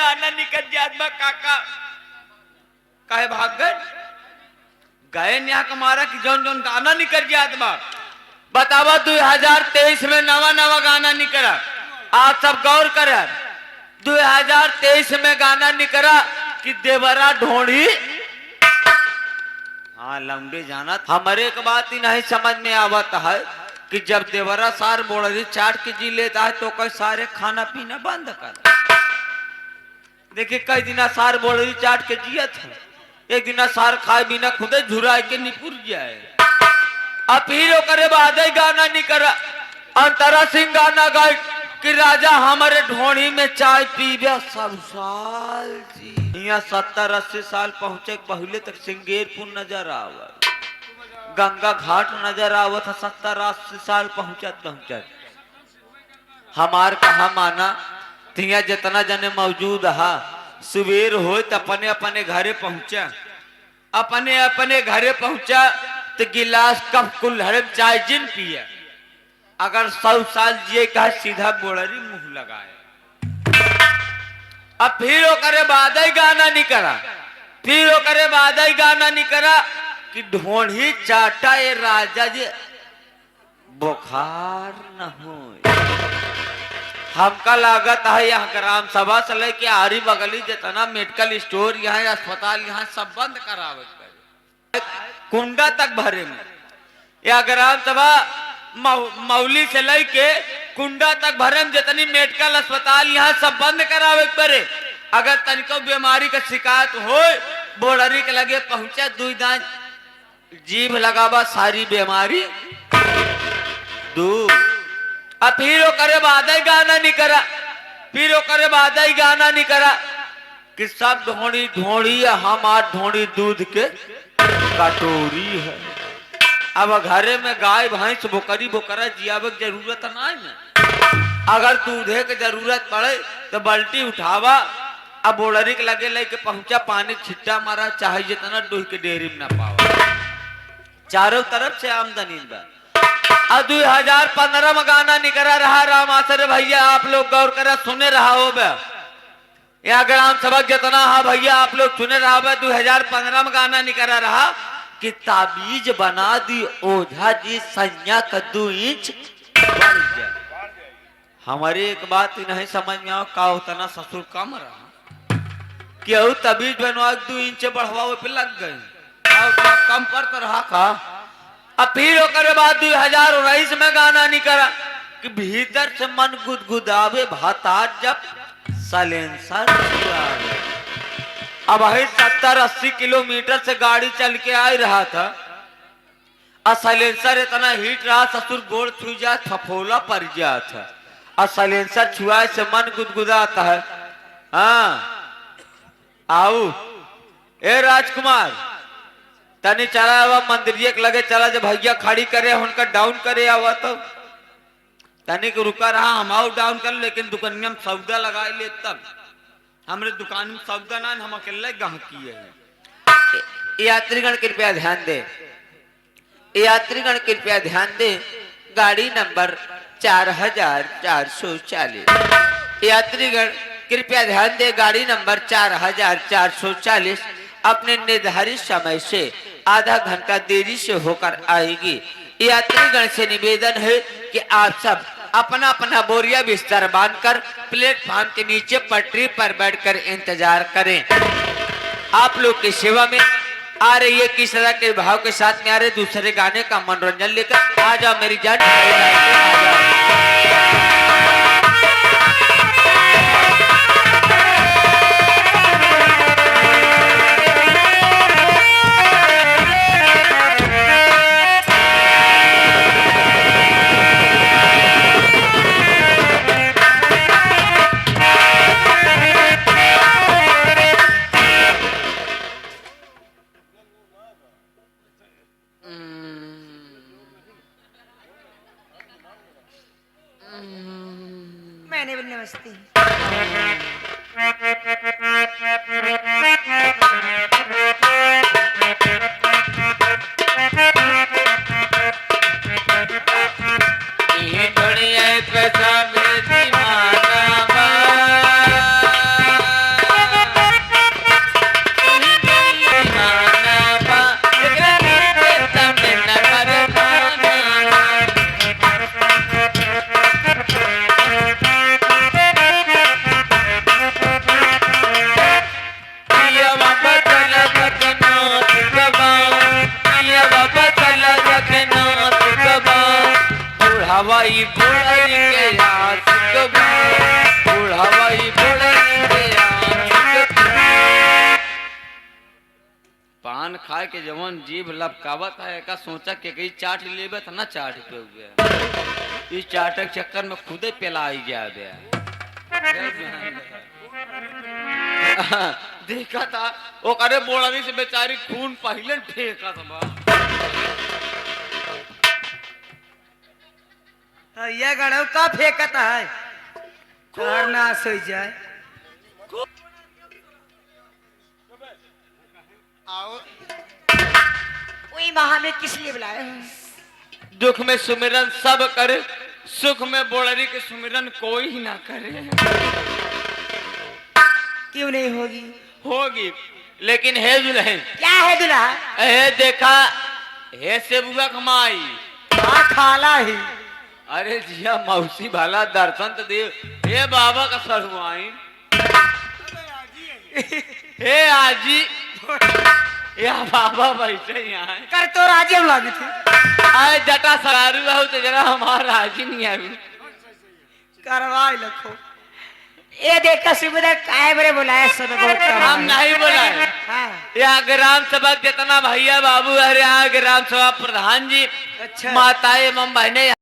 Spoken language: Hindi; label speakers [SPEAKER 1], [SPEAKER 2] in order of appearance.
[SPEAKER 1] गाना निकल जात बा काका काहे भाग गए यहाँ कमारा कि जौन जौन गाना निकल जात बा बतावा 2023 में नवा नवा गाना निकला। आप सब गौर कर 2023 में गाना निकला कि देवरा ढोंढी। हाँ लंबे जाना हमारे एक बात ही नहीं समझ में आवत है कि जब देवरा सार बोड़ी चाट के जी लेता है तो कई सारे खाना पीना बंद कर। देखिए कई दिना सार बोड़ी चाट के जियत है, एक दिना सार खाए बिना खुदे झुराए के निपुर जाए। अब हीरो करे बाद गाना नहीं करा अंतरा सिंह गाना गाय कि राजा हमारे ढोणी में चाय पीबे सब साल जी। यहाँ 70-80 साल पहुंचे पहले तक सिंगेरपुर नजर आवत, गंगा घाट नजर आवत था। 70-80 साल पहुंचत हमार कहा माना तिया जितना जने मौजूद हा सुबेर हो तो अपने अपने घरे पहुंचा, अपने अपने घरे पहुंचा तो गिलास कप कुल्हड़ चाय जिन पिया। अगर 100 साल जिए का सीधा बोड़री मुंह लगाए। अब फिर वो करे बाद गाना नहीं करा, फिर वो करे बाद गाना नहीं करा कि ढोढ़ी चाटा ये राजा जी बुखार न हो। हमका लागत है यहाँ ग्राम सभा से लेके आरी बगली जितना मेडिकल स्टोर यहाँ अस्पताल यहाँ सब बंद करावे कुंडा तक भरे में। या ग्राम सभा मौली से लेके कुंडा तक भरे में जितनी मेडिकल अस्पताल यहाँ सब बंद करावे पड़े। अगर तनिको बीमारी का शिकायत हो बोड़री के लगे पहुंचा दुई दांत जीभ लगावा सारी बीमारी दूर। अब फिर वो करे बाद गाना नहीं करा, फिर वो करे बाद गाना नहीं करा कि सब ढोड़ी ढोड़ी हमार ढोड़ी दूध के कटोरी है। अब घरे में गाय भैंस बोकरी बोकरा जियावे की जरूरत नहीं है। अगर दूधे के जरूरत पड़े तो बाल्टी उठावा अब बोड़री के लगे लेके पहुंचा पानी छिट्टा मारा चाहे जितना डोह के डेयरी में ना पावा। चारों तरफ से आमदनी बा। अब 2015 में गाना निकला रहा राम आसरे भैया आप लोग गौर करा सुने रहा हो बे यहाँ ग्राम सभा जितना हा भैया आप लोग सुने रहा हो 2015 में गाना निकला रहा कि ताबीज बना दी ओझा जी संज्ञा का 2 इंच बढ़ जाए। हमारे एक बात नहीं समझ में आओ का उतना ससुर कम रहा क्यों ताबीज बनवा 2 इंच बढ़वा पे लग गए उतना कम पर तो रहा का। अब फिर करे बाद 2019 में गाना नहीं करा कि भीतर से मन गुदगुदावे भातार जब सलेंसर। अब 70-80 किलोमीटर से गाड़ी चल के आ रहा था और सलेंसर इतना हीट रहा ससुर गोड़ छू जा फफोला पड़ गया था और सलेंसर छुआए से मन गुदगुदाता है। हाँ आओ ए राजकुमार तनी चला हुआ मंदिर के लगे चला जब भैया खड़ी करे उनका डाउन करे आवा तो तनी को रुका रहा हम आओ डाउन कर लेकिन दुकानिया में सौदा लगा ले तब हमारे दुकान में सौदा ना हम अकेले गाहकी है। यात्रीगण कृपया ध्यान दे, यात्रीगण कृपया ध्यान दे गाड़ी नंबर 4440। यात्रीगण कृपया ध्यान दे गाड़ी नंबर 4440 अपने निर्धारित समय से आधा घंटा देरी से होकर आएगी। यात्रीगण से निवेदन है कि आप सब अपना अपना बोरिया बिस्तर बांधकर प्लेटफॉर्म के नीचे पटरी पर बैठकर इंतजार करें। आप लोग की सेवा में आ रही है किस तरह के भाव के साथ में आ रहे दूसरे गाने का मनोरंजन लेकर आ जाओ मेरी जान आ जाओ।
[SPEAKER 2] मैंने भी नमस्ते
[SPEAKER 1] के जवन जीभ लपकावत है का सोचा के कई चाट लेबे त ना चाट पे हुए इस चाटक चक्कर में खुदे पेलाई जा गया देखा था वो करे बोड़ानी से बेचारी खून पहले फेंका था
[SPEAKER 2] ये गड़ो का फेंकत है तोहर नाश हो जाए
[SPEAKER 3] आओ
[SPEAKER 2] वही महा में किस लिए बुलाए
[SPEAKER 1] दुख में सुमिरन सब करे सुख में बोड़री के सुमिरन कोई ही ना करे
[SPEAKER 2] क्यों नहीं होगी
[SPEAKER 1] होगी लेकिन है दुल्हन
[SPEAKER 2] क्या है दूल्हा
[SPEAKER 1] ए देखा हे सेबुआ कमाई
[SPEAKER 2] हाँ खाला ही
[SPEAKER 1] अरे जिया मौसी भाला दर्शन तो दे हे बाबा का सरवाइन हे आजी या बाबा बैठे यहाँ
[SPEAKER 2] कर तो राजी हम लागे थे
[SPEAKER 1] आए जटा सरारू रहो तो जरा हमारा राजी नहीं आयु
[SPEAKER 2] करवाई लखो ये देखा सुविधा काय बरे बुलाया सब बहुत
[SPEAKER 1] हम नहीं बोलाए
[SPEAKER 2] हाँ
[SPEAKER 1] यहाँ ग्राम सभा जितना भैया बाबू अरे यहाँ ग्राम सभा प्रधान जी
[SPEAKER 2] अच्छा
[SPEAKER 1] माताएं एवं बहने